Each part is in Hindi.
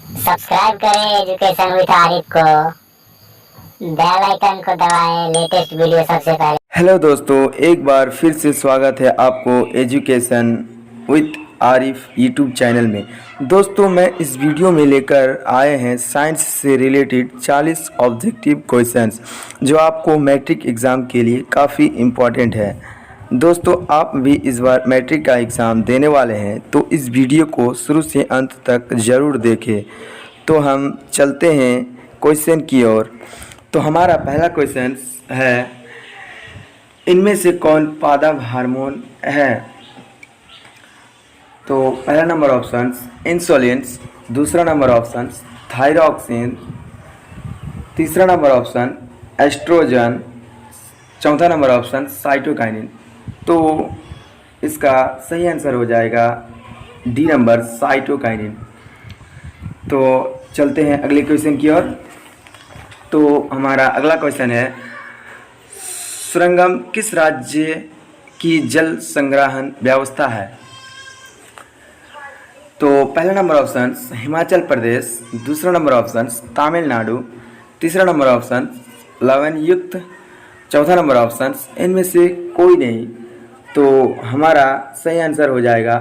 सब्सक्राइब करें एजुकेशन विद आरिफ को, बेल आइकन को दबाएं लेटेस्ट वीडियो सबसे पहले। हेलो दोस्तों, एक बार फिर से स्वागत है आपको education with Arif YouTube channel में। दोस्तों, मैं इस वीडियो में लेकर आए हैं साइंस से रिलेटेड 40 ऑब्जेक्टिव क्वेश्चंस जो आपको मैट्रिक एग्ज़ाम के लिए काफ़ी इम्पॉर्टेंट है। दोस्तों, आप भी इस बार मैट्रिक का एग्ज़ाम देने वाले हैं तो इस वीडियो को शुरू से अंत तक ज़रूर देखें। तो हम चलते हैं क्वेश्चन की ओर। तो हमारा पहला क्वेश्चन है, इनमें से कौन पादप हार्मोन है? तो पहला नंबर ऑप्शन इंसुलिन, दूसरा नंबर ऑप्शन थायरॉक्सिन, तीसरा नंबर ऑप्शन एस्ट्रोजन, चौथा नंबर ऑप्शन साइटोकाइनिन। तो इसका सही आंसर हो जाएगा डी नंबर, साइटोकाइनिन। तो चलते हैं अगले क्वेश्चन की ओर। तो हमारा अगला क्वेश्चन है, सुरंगम किस राज्य की जल संग्रहण व्यवस्था है? तो पहला नंबर ऑप्शन हिमाचल प्रदेश, दूसरा नंबर ऑप्शन तमिलनाडु, तीसरा नंबर ऑप्शन लवणयुक्त, चौथा नंबर ऑप्शन इनमें से कोई नहीं। तो हमारा सही आंसर हो जाएगा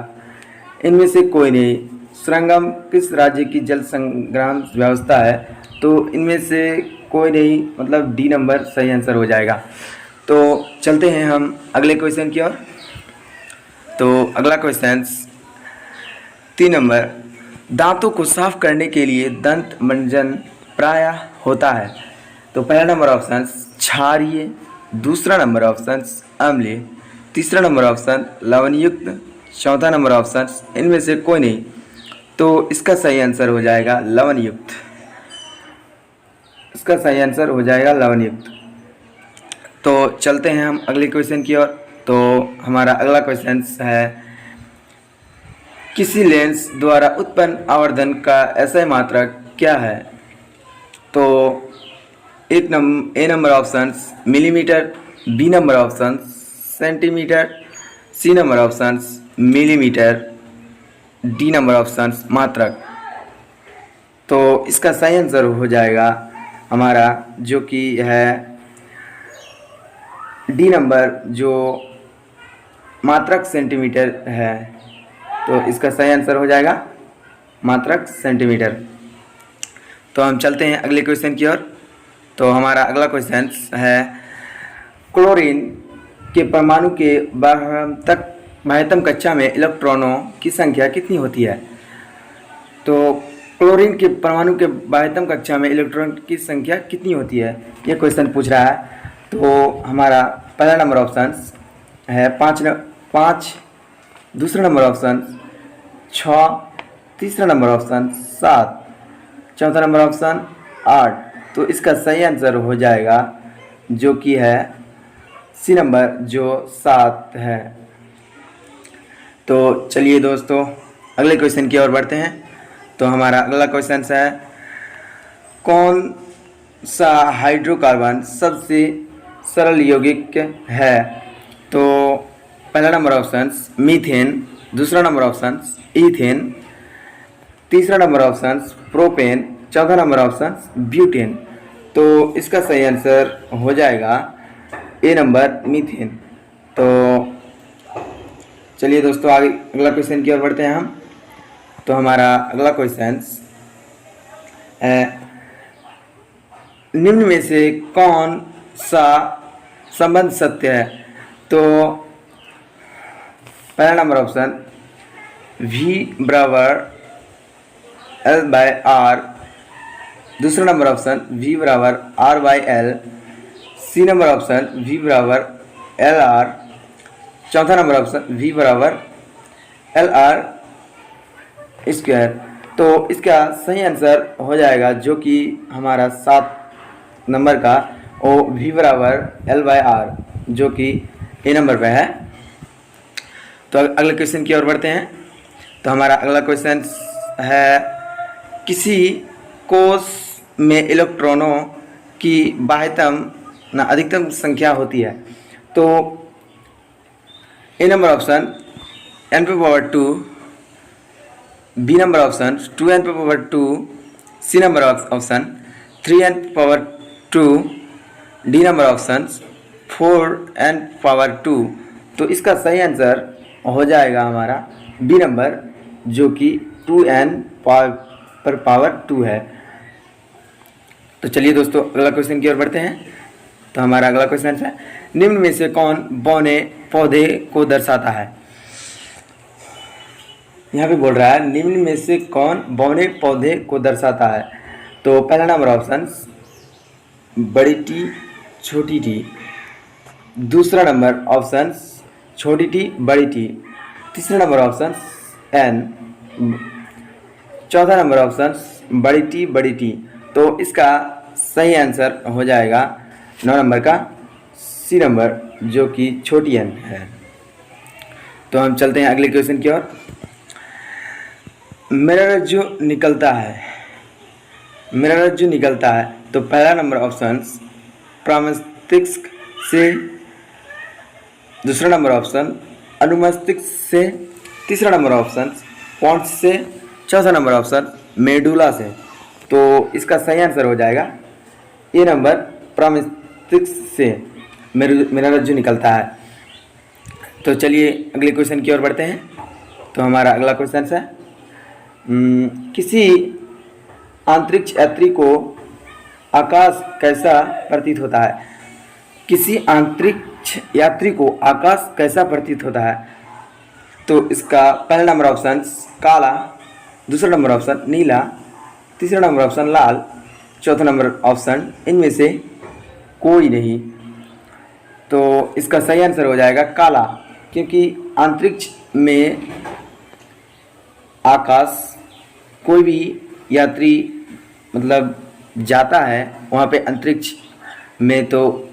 इनमें से कोई नहीं। सुरंगम किस राज्य की जल संग्रहण व्यवस्था है? तो इनमें से कोई नहीं, मतलब डी नंबर सही आंसर हो जाएगा। तो चलते हैं हम अगले क्वेश्चन की ओर। तो अगला क्वेश्चन 3 नंबर, दांतों को साफ करने के लिए दंत मंजन प्रायः होता है। तो पहला नंबर ऑप्शन क्षारीय, दूसरा नंबर ऑप्शन अम्लीय, तीसरा नंबर ऑप्शन लवणयुक्त, चौथा नंबर ऑप्शन इनमें से कोई नहीं। तो इसका सही आंसर हो जाएगा लवणयुक्त। इसका सही आंसर हो जाएगा लवणयुक्त। तो चलते हैं हम अगले क्वेश्चन की ओर। तो हमारा अगला क्वेश्चन है, किसी लेंस द्वारा उत्पन्न आवर्धन का SI मात्रक क्या है? तो A number option millimeter, B number option centimeter, C number option millimeter, D number option मात्रक। तो इसका सही आंसर हो जाएगा हमारा जो कि है डी नंबर, जो मात्रक सेंटीमीटर है। तो इसका सही आंसर हो जाएगा मात्रक सेंटीमीटर। तो हम चलते हैं अगले क्वेश्चन की ओर। तो हमारा अगला क्वेश्चन है, क्लोरीन के परमाणु के बाह्यतम कक्षा में इलेक्ट्रॉनों की संख्या कितनी होती है? तो क्लोरीन के परमाणु के बाह्यतम कक्षा में इलेक्ट्रॉन की संख्या कितनी होती है, ये क्वेश्चन पूछ रहा है। तो हमारा पहला नंबर ऑप्शन है 5, दूसरा नंबर ऑप्शन 6, तीसरा नंबर ऑप्शन 7, चौथा नंबर ऑप्शन 8। तो इसका सही आंसर हो जाएगा जो कि है सी नंबर, जो 7 है। तो चलिए दोस्तों अगले क्वेश्चन की ओर बढ़ते हैं। तो हमारा अगला क्वेश्चन है, कौन सा हाइड्रोकार्बन सबसे सरल यौगिक है? तो पहला नंबर ऑप्शन मीथेन, दूसरा नंबर ऑप्शन ईथेन, तीसरा नंबर ऑप्शन प्रोपेन, चौथा नंबर ऑप्शन ब्यूटेन। तो इसका सही आंसर हो जाएगा ए नंबर, मीथेन। तो चलिए दोस्तों आगे अगला क्वेश्चन की ओर बढ़ते हैं हम। तो हमारा अगला क्वेश्चन है, निम्न में से कौन सा संबंध सत्य है? तो पहला नंबर ऑप्शन V बराबर L/R, दूसरा नंबर ऑप्शन V बराबर R/L, C number option V बराबर LR, चौथा नंबर ऑप्शन V बराबर LR स्क्वायर। तो इसका सही आंसर हो जाएगा जो कि हमारा 7 नंबर का ओ V बराबर L/R, जो कि ए नंबर पे है। तो अगले क्वेश्चन की ओर बढ़ते हैं। तो हमारा अगला क्वेश्चन है, किसी कोष में इलेक्ट्रॉनों की बाह्यतम अधिकतम संख्या होती है? तो ए नंबर ऑप्शन n पे power 2, B number option 2n पे power 2, C number option 3n⁻², D number option 4n⁻²। तो इसका सही आंसर हो जाएगा हमारा बी नंबर, जो कि 2n⁻² है। तो चलिए दोस्तों अगला क्वेश्चन की ओर बढ़ते हैं। तो हमारा अगला क्वेश्चन है, निम्न में से कौन बौने पौधे को दर्शाता है। यहाँ पे बोल रहा है निम्न में से कौन बौने पौधे को दर्शाता है। तो पहला नंबर ऑप्शन बड़ी टी छोटी टी, दूसरा नंबर ऑप्शन छोटी टी बड़ी टी, तीसरा नंबर ऑप्शन एन, चौथा नंबर ऑप्शन बड़ी टी। तो इसका सही आंसर हो जाएगा 9 नंबर का सी नंबर, जो कि छोटी एन है। तो हम चलते हैं अगले क्वेश्चन की ओर। मेरा रज्जु निकलता है, मेरा रज्जु निकलता है। तो पहला नंबर ऑप्शन प्रमस्तिष्क से, दूसरा नंबर ऑप्शन अनुमस्तिष्क से, तीसरा नंबर ऑप्शन पॉन्स से, चौथा नंबर ऑप्शन मेडुला से। तो इसका सही आंसर हो जाएगा ए नंबर प्रमस्तिष्क से मेरा रज्जु निकलता है। तो चलिए अगले क्वेश्चन की ओर बढ़ते हैं। तो हमारा अगला क्वेश्चन है, किसी अंतरिक्ष यात्री को आकाश कैसा प्रतीत होता है। किसी अंतरिक्ष यात्री को आकाश कैसा प्रतीत होता है। तो इसका पहला नंबर ऑप्शन काला, दूसरा नंबर ऑप्शन नीला, तीसरा नंबर ऑप्शन लाल, चौथा नंबर ऑप्शन इनमें से कोई नहीं। तो इसका सही आंसर हो जाएगा काला, क्योंकि अंतरिक्ष में आकाश कोई भी यात्री मतलब जाता है वहाँ पे अंतरिक्ष में, तो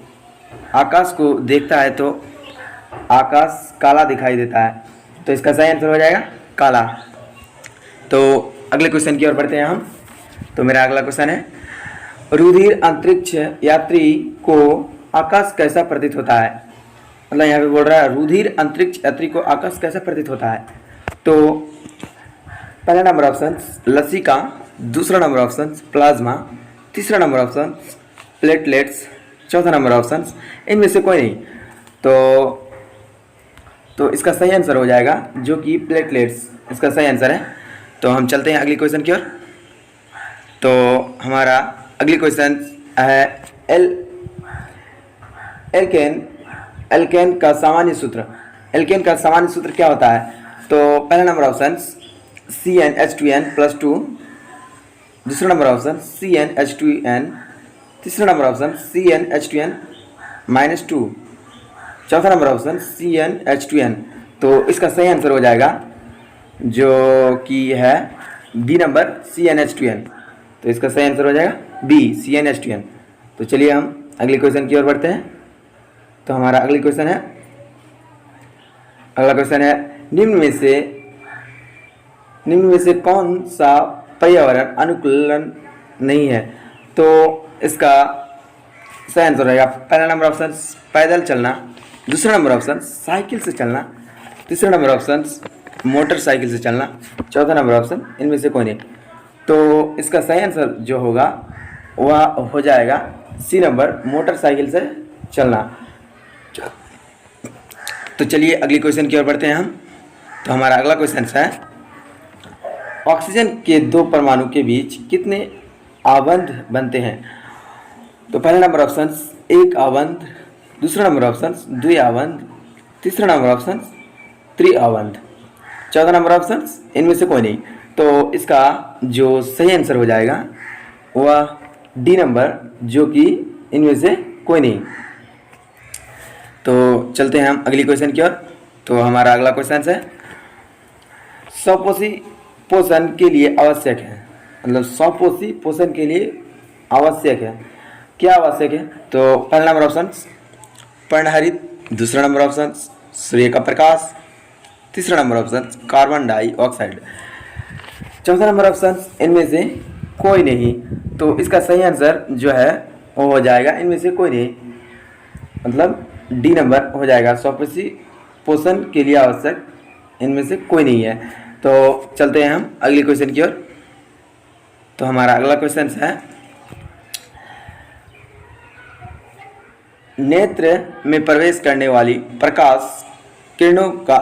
आकाश को देखता है तो आकाश काला दिखाई देता है। तो इसका सही आंसर हो जाएगा काला। तो अगले क्वेश्चन की ओर बढ़ते हैं हम। तो मेरा अगला क्वेश्चन है, रुधिर अंतरिक्ष यात्री को आकाश कैसा प्रतीत होता है। मतलब यहाँ पे बोल रहा है रुधिर अंतरिक्ष यात्री को आकाश कैसा प्रतीत होता है। तो पहला नंबर ऑप्शन लसिका, दूसरा नंबर ऑप्शन प्लाज्मा, तीसरा नंबर ऑप्शन प्लेटलेट्स, चौथा नंबर ऑप्शन इनमें से कोई नहीं। तो इसका सही आंसर हो जाएगा जो कि प्लेटलेट्स, इसका सही आंसर है। तो हम चलते हैं अगली क्वेश्चन की ओर। तो हमारा अगली क्वेश्चन है एल्केन का सामान्य सूत्र। एल्केन का सामान्य सूत्र क्या होता है। तो पहला नंबर ऑप्शन CnH2n+2, दूसरा नंबर ऑप्शन CnH2n, तीसरा नंबर ऑप्शन CnH2n-2, चौथा नंबर ऑप्शन CnH2n। तो इसका सही आंसर हो जाएगा जो कि है बी नंबर CnH2n। तो इसका सही आंसर हो जाएगा बी CnH2n। तो चलिए हम अगले क्वेश्चन की ओर बढ़ते हैं। तो हमारा अगला क्वेश्चन है निम्न में से कौन सा पर्यावरण अनुकूलन नहीं है। तो इसका सही आंसर रहेगा पहला नंबर ऑप्शन पैदल चलना, दूसरा नंबर ऑप्शन साइकिल से चलना, तीसरा नंबर ऑप्शन मोटरसाइकिल से चलना, चौथा नंबर ऑप्शन इनमें से कोई नहीं। तो इसका सही आंसर जो होगा वह हो जाएगा सी नंबर मोटरसाइकिल से चलना। तो चलिए अगली क्वेश्चन की ओर बढ़ते हैं हम। तो हमारा अगला क्वेश्चन है ऑक्सीजन के दो परमाणु के बीच कितने आबंध बनते हैं। तो पहला नंबर ऑप्शन एक आबंध, दूसरा नंबर ऑप्शन द्वि आबंध, तीसरा नंबर ऑप्शन त्रि आबंध, चौथा नंबर ऑप्शन इनमें से कोई नहीं। तो इसका जो सही आंसर हो जाएगा वह डी नंबर, जो कि इनमें से कोई नहीं। तो चलते हैं हम अगली क्वेश्चन की ओर। तो हमारा अगला क्वेश्चन है स्वपोषी पोषण के लिए आवश्यक है। मतलब स्वपोषी पोषण के लिए आवश्यक है, क्या आवश्यक है। तो पहला नंबर ऑप्शन पर्णहरित, दूसरा नंबर ऑप्शन सूर्य का प्रकाश, तीसरा नंबर ऑप्शन कार्बन डाइऑक्साइड, चौथा नंबर ऑप्शन इनमें से कोई नहीं। तो इसका सही आंसर जो है वो हो जाएगा इनमें से कोई नहीं, मतलब डी नंबर हो जाएगा स्वपोषी पोषण के लिए आवश्यक इनमें से कोई नहीं है। तो चलते हैं हम अगले क्वेश्चन की ओर। तो हमारा अगला क्वेश्चन है, नेत्र में प्रवेश करने वाली प्रकाश किरणों का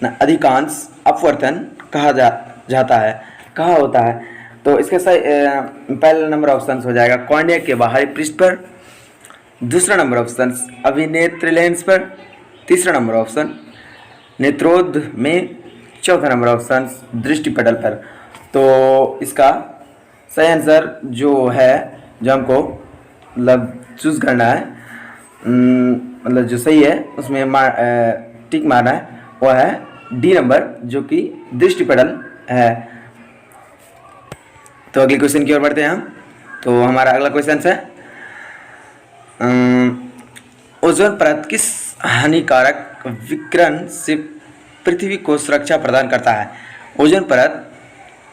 अधिकांश अपवर्तन जाता है, कहाँ होता है? तो इसका सही पहला नंबर ऑप्शन हो जाएगा कॉर्निया के बाहरी पृष्ठ पर, दूसरा नंबर ऑप्शन अभिनेत्र लेंस पर, तीसरा नंबर ऑप्शन नेत्रोद में, चौथा नंबर ऑप्शन दृष्टिपटल पर। तो इसका सही आंसर जो है, जो हमको मतलब चूज करना है, मतलब जो सही है उसमें टिक मारना है, वो है डी नंबर, जो कि दृष्टिपटल है। तो अगले क्वेश्चन की ओर बढ़ते हैं हम। तो हमारा अगला क्वेश्चन है, ओजोन परत किस हानिकारक विकिरण से पृथ्वी को सुरक्षा प्रदान करता है? ओजोन परत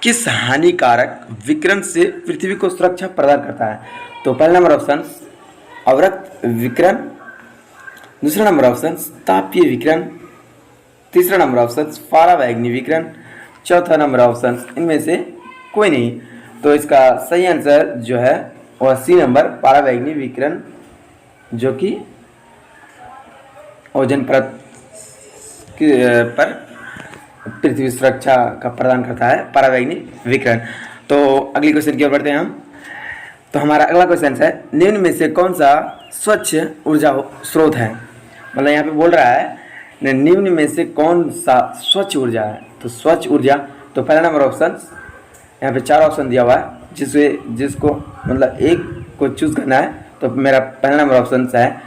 किस हानिकारक विकिरण से पृथ्वी को सुरक्षा प्रदान करता है? तो पहला नंबर ऑप्शन अवरक्त विकिरण, दूसरा नंबर ऑप्शन तापीय विकिरण, तीसरा नंबर ऑप्शन परावैंगनी विकिरण, चौथा नंबर ऑप्शन इनमें से कोई नहीं। तो इसका सही आंसर जो है वह सी नंबर परावैंगनी विकिरण, जो कि ओजोन परत पर पृथ्वी सुरक्षा का प्रदान करता है, परावैंगनी विकिरण। तो अगली क्वेश्चन की ओर बढ़ते हैं हम। तो हमारा अगला क्वेश्चन है, निम्न में से कौन सा स्वच्छ ऊर्जा स्रोत है? मतलब यहाँ पे बोल रहा है निम्न में से कौन सा स्वच्छ ऊर्जा है? तो स्वच्छ ऊर्जा, तो पहला नंबर ऑप्शन, यहाँ पे 4 ऑप्शन दिया हुआ है, जिसको मतलब एक को चूज करना है। तो मेरा पहला नंबर ऑप्शन है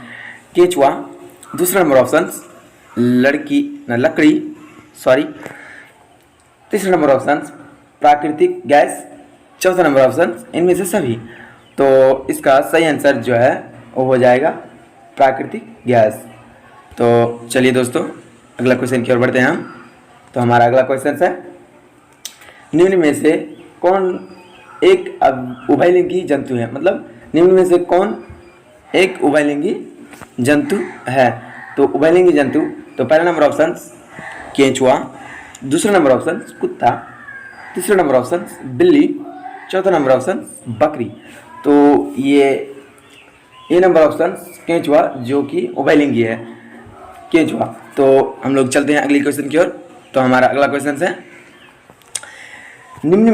केचुआ, दूसरा नंबर ऑप्शन लकड़ी, तीसरा नंबर ऑप्शन प्राकृतिक गैस, चौथा नंबर ऑप्शन इनमें से सभी। तो इसका सही आंसर जो है वो हो जाएगा प्राकृतिक गैस। तो चलिए दोस्तों अगला क्वेश्चन की ओर बढ़ते हैं हम। तो हमारा अगला क्वेश्चन है, निम्न में से कौन एक उभयलिंगी जंतु है? मतलब निम्न में से कौन एक उभयलिंगी जंतु है? तो उभयलिंगी जंतु, तो पहला नंबर ऑप्शन केंचुआ, दूसरा नंबर ऑप्शन कुत्ता, तीसरा नंबर ऑप्शन बिल्ली, चौथा नंबर ऑप्शन बकरी। तो ये नंबर ऑप्शन केंचुआ, जो कि उभयलिंगी है, केंचुआ। तो हम लोग चलते हैं अगली क्वेश्चन की ओर। तो हमारा अगला क्वेश्चन है, निम्न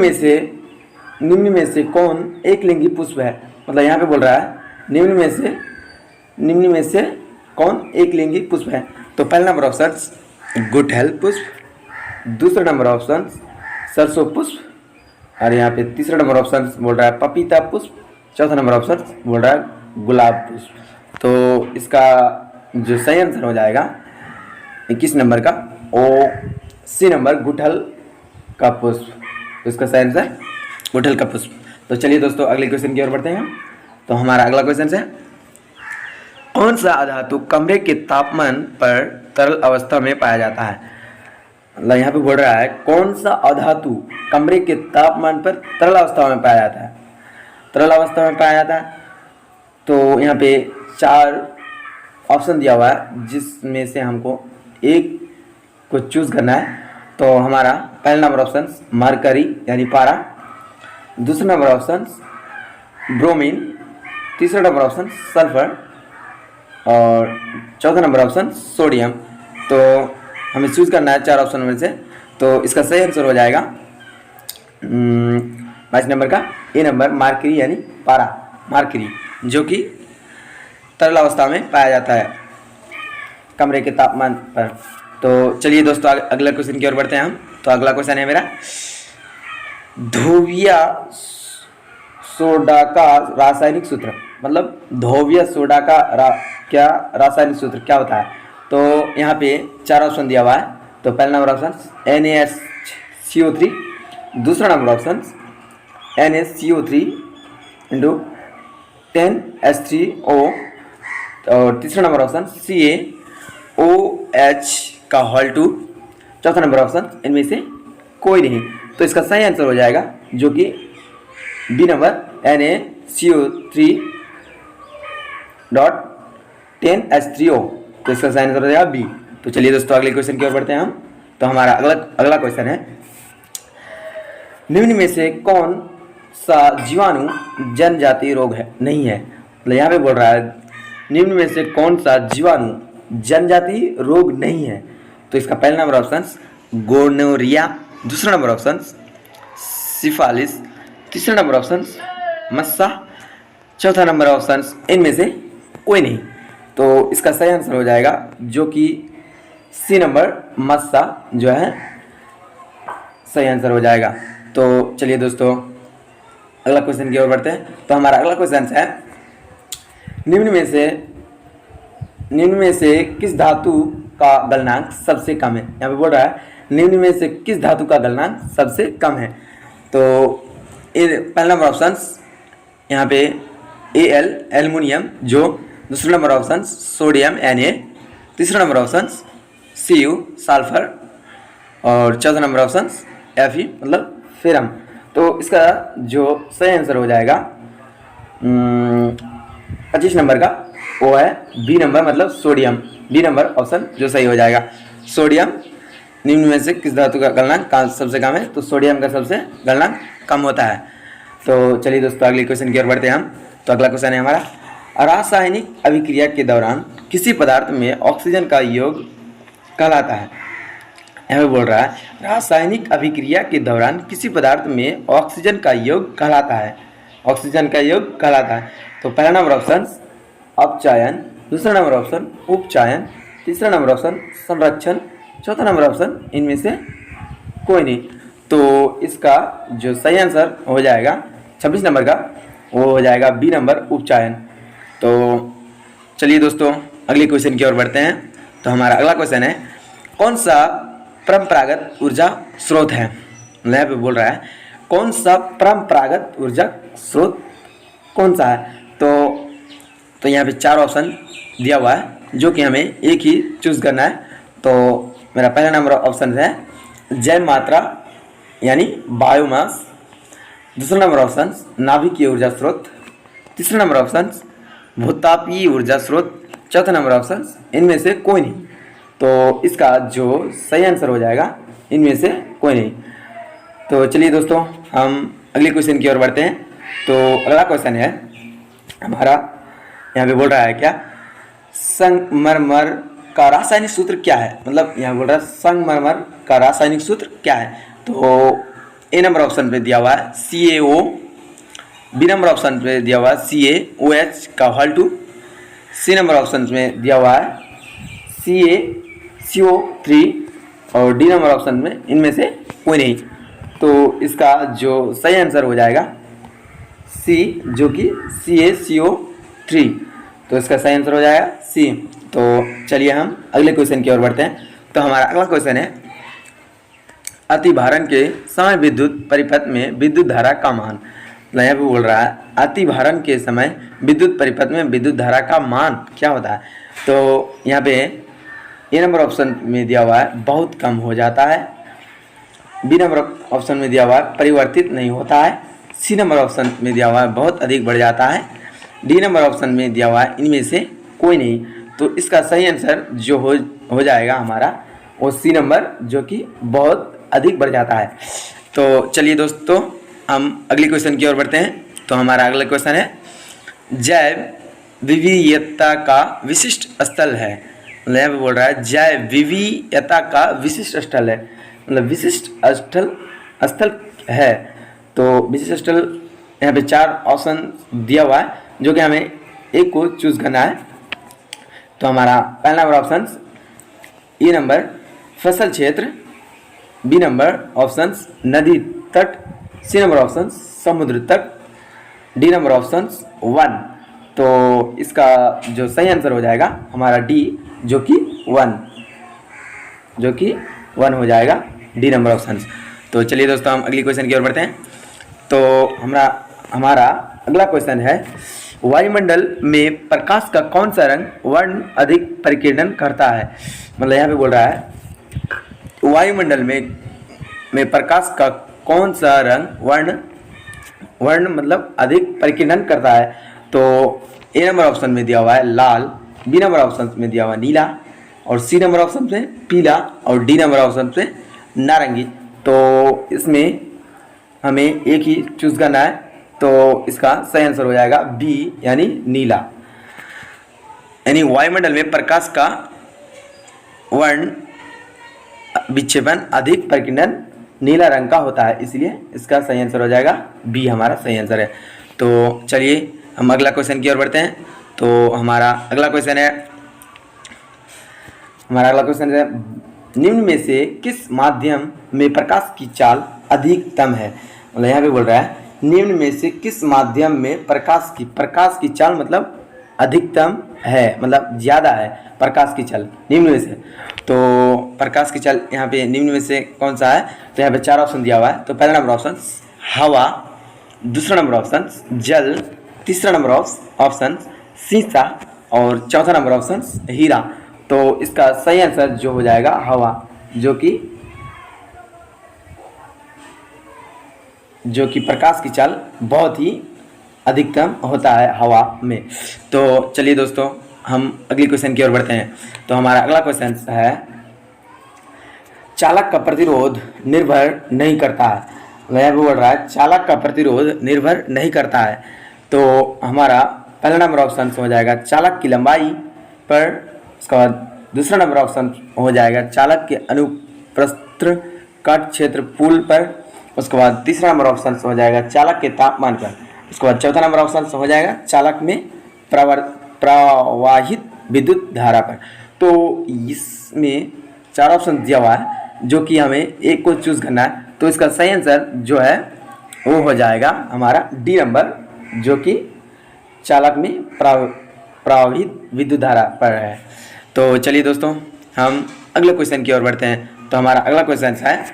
में से कौन एक लिंगी पुष्प है? मतलब यहाँ पे बोल रहा है निम्न में से कौन एक लिंगी पुष्प है? तो पहला नंबर ऑप्शन गुड़हल पुष्प, दूसरा नंबर ऑप्शन सरसों पुष्प, और यहाँ पे तीसरा नंबर ऑप्शन बोल रहा है पपीता पुष्प, चौथा नंबर ऑप्शन बोल रहा है गुलाब पुष्प। तो इसका जो सही आंसर हो जाएगा 21 नंबर का, ओ सी नंबर गुड़हल का पुष्प। इसका सही आंसर गुड़हल का पुष्प। तो चलिए दोस्तों अगले क्वेश्चन की ओर बढ़ते हैं। तो हमारा अगला क्वेश्चन है, कौन सा अधातु कमरे के तापमान पर तरल अवस्था में पाया जाता है? मतलब यहाँ पे बोल रहा है कौन सा अधातु कमरे के तापमान पर तरल अवस्था में पाया जाता है? तरल अवस्था में पाया जाता है। तो यहाँ पे 4 ऑप्शन दिया हुआ है, जिसमें से हमको एक को चूज करना है। तो हमारा पहला नंबर ऑप्शन मरकरी यानी पारा, दूसरा नंबर ऑप्शन ब्रोमीन, तीसरा नंबर ऑप्शन सल्फर, और चौथा नंबर ऑप्शन सोडियम। तो हमें चूज करना है 4 ऑप्शन में से। तो इसका सही आंसर हो जाएगा 22 नंबर का ए नंबर मार्करी यानी पारा, मार्करी, जो कि तरल अवस्था में पाया जाता है कमरे के तापमान पर। तो चलिए दोस्तों अगला क्वेश्चन की ओर बढ़ते हैं हम। तो अगला क्वेश्चन है मेरा, धोबिया सोडा का रासायनिक सूत्र। मतलब धोबिया सोडा का क्या रासायनिक सूत्र क्या होता है? तो यहाँ पे 4 ऑप्शन दिया हुआ है। तो पहला नंबर ऑप्शन NaCO3, दूसरा number option NaCO3 into 10H3O, और तीसरा नंबर ऑप्शन CaOH का होल 2, चौथा नंबर ऑप्शन इनमें से कोई नहीं। तो इसका सही आंसर हो जाएगा जो कि बी नंबर NaCO3.10H3O। तो इसका सही आंसर हो जाएगा बी। तो चलिए दोस्तों अगले क्वेश्चन की ओर बढ़ते हैं हम। तो हमारा अगला क्वेश्चन है, निम्न में से कौन सा जीवाणु जनजाति रोग है नहीं है। मतलब यहाँ पे बोल रहा है निम्न में से कौन सा जीवाणु जनजाति रोग नहीं है। तो इसका पहला नंबर ऑप्शन गोनोरिया, दूसरा नंबर ऑप्शन सिफालिस, तीसरा नंबर ऑप्शन मस्सा, चौथा नंबर ऑप्शन इनमें से कोई नहीं। तो इसका सही आंसर हो जाएगा जो कि सी नंबर मस्सा जो है सही आंसर हो जाएगा। तो चलिए दोस्तों अगला क्वेश्चन की ओर बढ़ते हैं। तो हमारा अगला क्वेश्चन है निम्न में से किस धातु का गलनांक सबसे कम है। यहाँ पे बोल रहा है निम्न में से किस धातु का गलनांक सबसे कम है। तो पहला नंबर ऑप्शन यहाँ पे Al एल्युमिनियम, जो दूसरा नंबर ऑप्शन सोडियम Na, तीसरा नंबर ऑप्शन Cu सल्फर और चौथा नंबर ऑप्शन Fe मतलब फेरम। तो इसका जो सही आंसर हो जाएगा 25 नंबर का वो है बी नंबर मतलब सोडियम। बी नंबर ऑप्शन जो सही हो जाएगा। सोडियम निम्न में से किस धातु का गलनांक सबसे कम है। तो सोडियम का सबसे गलनांक कम होता है। तो चलिए दोस्तों अगले क्वेश्चन की ओर बढ़ते हैं हम। तो अगला क्वेश्चन है हमारा रासायनिक अभिक्रिया के दौरान किसी पदार्थ में ऑक्सीजन का योग कहलाता है। यहाँ पे बोल रहा है रासायनिक अभिक्रिया के दौरान किसी पदार्थ में ऑक्सीजन का योग कहलाता है। ऑक्सीजन का योग कहलाता है। तो पहला नंबर ऑप्शन अपचायन, दूसरा नंबर ऑप्शन उपचायन, तीसरा नंबर ऑप्शन संरक्षण, चौथा नंबर ऑप्शन इनमें से कोई नहीं। तो इसका जो सही आंसर हो जाएगा 26 नंबर का वो हो जाएगा बी नंबर उपचायन। तो चलिए दोस्तों अगले क्वेश्चन की ओर बढ़ते हैं। तो हमारा अगला क्वेश्चन है कौन सा परंपरागत ऊर्जा स्रोत है। यहाँ पे बोल रहा है कौन सा परंपरागत ऊर्जा स्रोत कौन सा है। तो यहाँ पे 4 ऑप्शन दिया हुआ है जो कि हमें एक ही चूज़ करना है। तो मेरा पहला नंबर ऑप्शन है जैव मात्रा यानी बायोमास, दूसरा नंबर ऑप्शन नाभिकीय ऊर्जा स्रोत, तीसरा नंबर ऑप्शन भूतापीय ऊर्जा स्रोत, चौथा नंबर ऑप्शन इनमें से कोई नहीं। तो इसका जो सही आंसर हो जाएगा इनमें से कोई नहीं। तो चलिए दोस्तों हम अगले क्वेश्चन की ओर बढ़ते हैं। तो अगला क्वेश्चन है हमारा यहाँ पे बोल रहा है क्या संगमरमर का रासायनिक सूत्र क्या है। मतलब यहाँ बोल रहा है संगमरमर का रासायनिक सूत्र क्या है। तो ए नंबर ऑप्शन पे दिया हुआ है CaO, बी नंबर ऑप्शन पे दिया हुआ है CaOH का होल 2, सी नंबर ऑप्शन में दिया हुआ है CaCO3 और डी नंबर ऑप्शन में इनमें से कोई नहीं। तो इसका जो सही आंसर हो जाएगा सी जो कि CaCO3। तो इसका सही आंसर हो जाएगा सी। तो चलिए हम अगले क्वेश्चन की ओर बढ़ते हैं। तो हमारा अगला क्वेश्चन है अतिभारण के समय विद्युत परिपथ में विद्युत धारा का मान। यहाँ पे बोल रहा है अतिभारण के समय विद्युत परिपथ में विद्युत धारा का मान क्या होता है। तो यहाँ पे ए नंबर ऑप्शन में दिया हुआ है बहुत कम हो जाता है, बी नंबर ऑप्शन में दिया हुआ है परिवर्तित नहीं होता है, सी नंबर ऑप्शन में दिया हुआ है बहुत अधिक बढ़ जाता है, डी नंबर ऑप्शन में दिया हुआ है इनमें से कोई नहीं। तो इसका सही आंसर जो हो जाएगा हमारा वो सी नंबर जो कि बहुत अधिक बढ़ जाता है। तो चलिए दोस्तों हम अगले क्वेश्चन की ओर बढ़ते हैं। तो हमारा अगला क्वेश्चन है जैव विविधता का विशिष्ट स्थल है। मतलब यहाँ पे बोल रहा है जैव विविधता का विशिष्ट स्थल है, मतलब विशिष्ट स्थल है। तो विशिष्ट स्थल यहाँ पे 4 ऑप्शन दिया हुआ है जो कि हमें एक को चूज़ करना है। तो हमारा पहला नंबर ऑप्शन ए नंबर फसल क्षेत्र, बी नंबर ऑप्शन नदी तट, सी नंबर ऑप्शन समुद्र तट, डी नंबर ऑप्शन 1। तो इसका जो सही आंसर हो जाएगा हमारा डी जो कि 1 हो जाएगा डी नंबर ऑप्शन। तो चलिए दोस्तों हम अगली क्वेश्चन की ओर बढ़ते हैं। तो हमारा अगला क्वेश्चन है वायुमंडल में प्रकाश का कौन सा रंग वर्ण अधिक परिकीर्णन करता है। मतलब यहाँ पे बोल रहा है वायुमंडल में प्रकाश का कौन सा रंग वर्ण मतलब अधिक परिकीर्णन करता है। तो ए नंबर ऑप्शन में दिया हुआ है लाल, बी नंबर ऑप्शन में दिया हुआ है नीला और सी नंबर ऑप्शन में पीला और डी नंबर ऑप्शन में नारंगी। तो इसमें हमें एक ही चूज करना है, तो इसका सही आंसर हो जाएगा बी यानी नीला। यानी वायुमंडल में प्रकाश का वर्ण विक्षेपण अधिक प्रकीर्णन नीला रंग का होता है, इसलिए इसका सही आंसर हो जाएगा बी, हमारा सही आंसर है। तो चलिए हम अगला क्वेश्चन की ओर बढ़ते हैं। तो हमारा अगला क्वेश्चन है निम्न में से किस माध्यम में प्रकाश की चाल अधिकतम है। मतलब यहाँ पे बोल रहा है निम्न में से किस माध्यम में प्रकाश की चाल मतलब अधिकतम है, मतलब ज़्यादा है प्रकाश की चाल निम्न में से। तो प्रकाश की चाल यहाँ पे निम्न में से कौन सा है, तो यहाँ पे 4 ऑप्शन दिया हुआ है। तो पहला नंबर ऑप्शन हवा, दूसरा नंबर ऑप्शन जल, तीसरा नंबर ऑप्शन शीशा और चौथा नंबर ऑप्शन हीरा। तो इसका सही आंसर जो हो जाएगा हवा, जो कि प्रकाश की चाल बहुत ही अधिकतम होता है हवा में। तो चलिए दोस्तों हम अगली क्वेश्चन की ओर बढ़ते हैं। तो हमारा अगला क्वेश्चन है चालक का प्रतिरोध निर्भर नहीं करता है। वह बोल रहा है चालक का प्रतिरोध निर्भर नहीं करता है। तो हमारा पहला नंबर ऑप्शन हो जाएगा चालक की लंबाई पर, उसके बाद दूसरा नंबर ऑप्शन हो जाएगा चालक के अनुप्रस्थ कट क्षेत्र पुल पर, उसके बाद तीसरा नंबर ऑप्शन हो जाएगा चालक के तापमान पर, उसके बाद चौथा नंबर ऑप्शन हो जाएगा चालक में प्रवाहित विद्युत धारा पर। तो इसमें 4 ऑप्शन दिया हुआ है जो कि हमें एक को चूज करना है। तो इसका सही आंसर जो है वो हो जाएगा हमारा डी नंबर, जो कि चालक में प्रवाहित विद्युत धारा पर है। तो चलिए दोस्तों हम अगले क्वेश्चन की ओर बढ़ते हैं। तो हमारा अगला क्वेश्चन है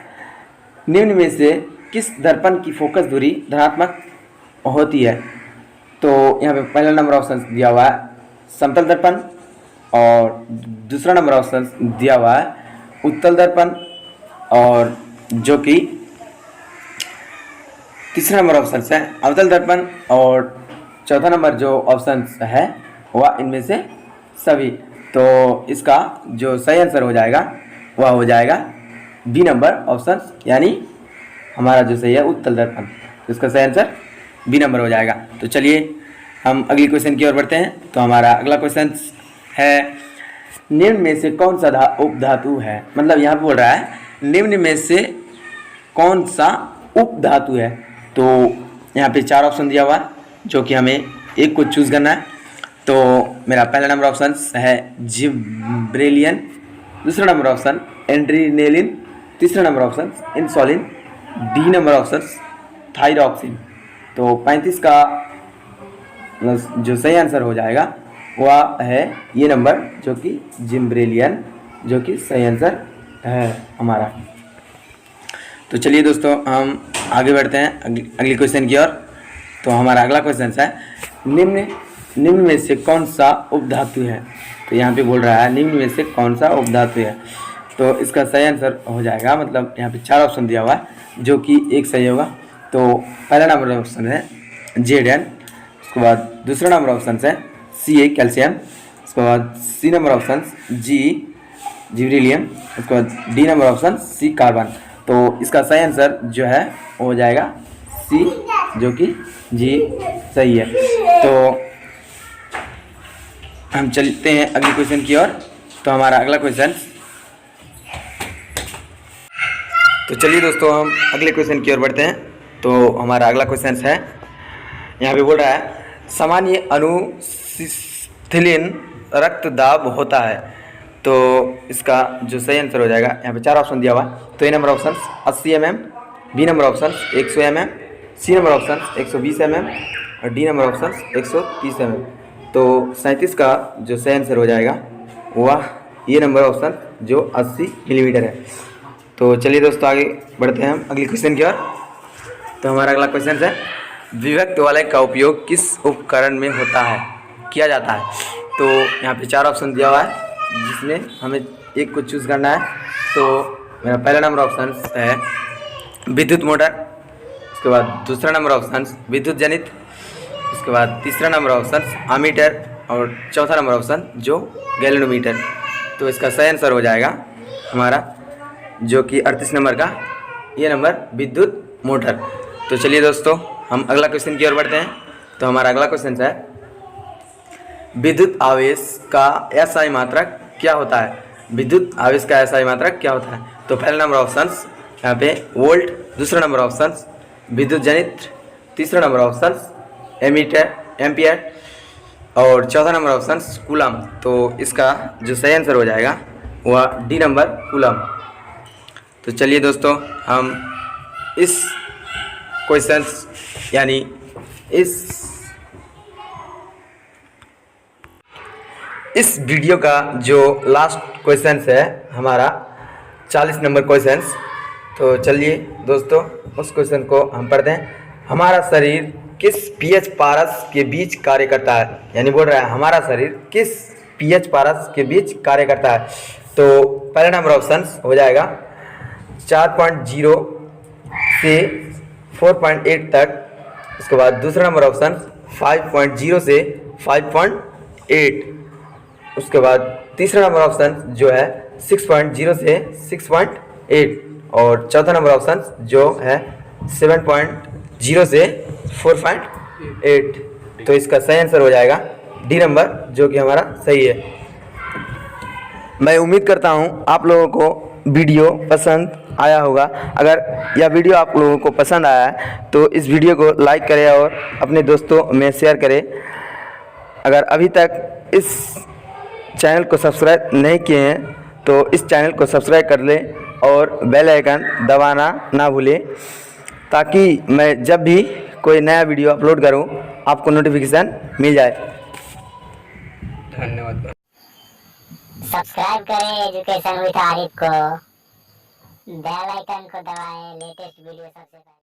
निम्न में से किस दर्पण की फोकस दूरी धनात्मक होती है। तो यहाँ पे पहला नंबर ऑप्शन दिया हुआ है समतल दर्पण और दूसरा नंबर ऑप्शन दिया हुआ है उत्तल दर्पण, और जो कि तीसरा नंबर ऑप्शन है अवतल दर्पण, और चौथा नंबर जो ऑप्शन है वह इनमें से सभी। तो इसका जो सही आंसर हो जाएगा वह हो जाएगा बी नंबर ऑप्शन, यानी हमारा जो सही है उत्तल दर्पण। तो इसका सही आंसर बी नंबर हो जाएगा। तो चलिए हम अगली क्वेश्चन की ओर बढ़ते हैं। तो हमारा अगला क्वेश्चन है निम्न में से कौन सा उपधातु है। मतलब यहाँ पे बोल रहा है निम्न में से कौन सा उपधातु है। तो यहाँ पे 4 ऑप्शन दिया हुआ है जो कि हमें एक को चूज करना है। तो मेरा पहला नंबर ऑप्शन है जिब्रेलियन, दूसरा नंबर ऑप्शन एड्रीनेलिन, तीसरा number option insulin, D number option thyroxine. तो 35 का जो सही आंसर हो जाएगा वह है ये नंबर, जो कि जिब्रेलियन, जो कि सही आंसर है हमारा। तो चलिए दोस्तों हम आगे बढ़ते हैं अगली क्वेश्चन की ओर। तो हमारा अगला क्वेश्चन है निम्न में से कौन सा उपधातु है। तो यहाँ पे बोल रहा है निम्न में से कौन सा उपधातु है। तो इसका सही आंसर हो जाएगा, मतलब यहाँ पे 4 ऑप्शन दिया हुआ है जो कि एक सही होगा। तो पहला नंबर ऑप्शन है Zn, उसके बाद दूसरा नंबर ऑप्शन है Ca कैल्शियम, उसके बाद सी नंबर ऑप्शन G जिब्रेलियम, उसके बाद D number option C carbon. तो इसका सही आंसर जो है वो हो जाएगा C, जो कि जी सही है। तो हम चलते हैं अगले क्वेश्चन की ओर। तो हमारा अगला क्वेश्चन, तो चलिए दोस्तों हम अगले क्वेश्चन की ओर बढ़ते हैं। तो हमारा अगला क्वेश्चन है यहाँ पे बोल रहा है सामान्य अनुशीतलन रक्तदाब होता है। तो इसका जो सही आंसर हो जाएगा, यहाँ पे 4 ऑप्शन दिया हुआ है। तो A number option 80 mm, B number option 100 mm, C number option 120 mm और डी नंबर ऑप्शन 130 mm। तो 37 का जो सही आंसर हो जाएगा वह ये नंबर ऑप्शन जो 80 मिलीमीटर है। तो चलिए दोस्तों आगे बढ़ते हैं हम अगले क्वेश्चन की ओर। तो हमारा अगला क्वेश्चन है विभक्त वलय का उपयोग किस उपकरण में किया जाता है। तो यहाँ पे 4 ऑप्शन दिया हुआ है जिसमें हमें एक को चूज़ करना है। तो मेरा पहला नंबर ऑप्शन है विद्युत मोटर, उसके बाद दूसरा नंबर ऑप्शन विद्युत जनित, उसके बाद तीसरा नंबर ऑप्शन अमीटर और चौथा नंबर ऑप्शन जो गैल्वेनोमीटर। तो इसका सही आंसर हो जाएगा हमारा जो कि 38 नंबर का ये नंबर विद्युत मोटर। तो चलिए दोस्तों, हम अगला क्वेश्चन की ओर बढ़ते हैं। तो हमारा अगला क्वेश्चन है, विद्युत आवेश का एसआई मात्रक क्या होता है? विद्युत आवेश का एसआई मात्रक क्या होता है? तो पहला नंबर ऑप्शंस यहाँ पे वोल्ट, दूसरा नंबर ऑप्शंस विद्युत जनित, तीसरा नंबर ऑप्शंस एमीटर एम्पियर और चौथा नंबर ऑप्शंस कूलम। तो इसका जो सही आंसर हो जाएगा वह डी नंबर कूलम। तो चलिए दोस्तों, हम इस क्वेश्चंस यानी इस वीडियो का जो लास्ट क्वेश्चन है हमारा 40 नंबर क्वेश्चंस। तो चलिए दोस्तों, उस क्वेश्चन को हम पढ़ते हैं। हमारा शरीर किस पीएच पारस के बीच कार्य करता है? यानी बोल रहा है हमारा शरीर किस पीएच पारस के बीच कार्य करता है? तो पहला नंबर ऑप्शन हो जाएगा 4.0 से 4.8 तक। उसके बाद दूसरा नंबर ऑप्शन 5.0 से 5.8। उसके बाद तीसरा नंबर ऑप्शन जो है 6.0 से 6.8 और चौथा नंबर ऑप्शन जो है 7.0 से 4.8। तो इसका सही आंसर हो जाएगा डी नंबर, जो कि हमारा सही है। मैं उम्मीद करता हूँ आप लोगों को वीडियो पसंद आया होगा। अगर यह वीडियो आप लोगों को पसंद आया है तो इस वीडियो को लाइक करें और अपने दोस्तों में शेयर करें। अगर अभी तक इस चैनल को सब्सक्राइब नहीं किए हैं तो इस चैनल को सब्सक्राइब कर लें और बेल आइकन दबाना ना भूलें, ताकि मैं जब भी कोई नया वीडियो अपलोड करूं आपको नोटिफिकेशन मिल जाए। धन्यवाद। सब्सक्राइब करें एजुकेशन विद आरिफ को, बेल आइकन को दबाएं लेटेस्ट वीडियो सबसे पहले।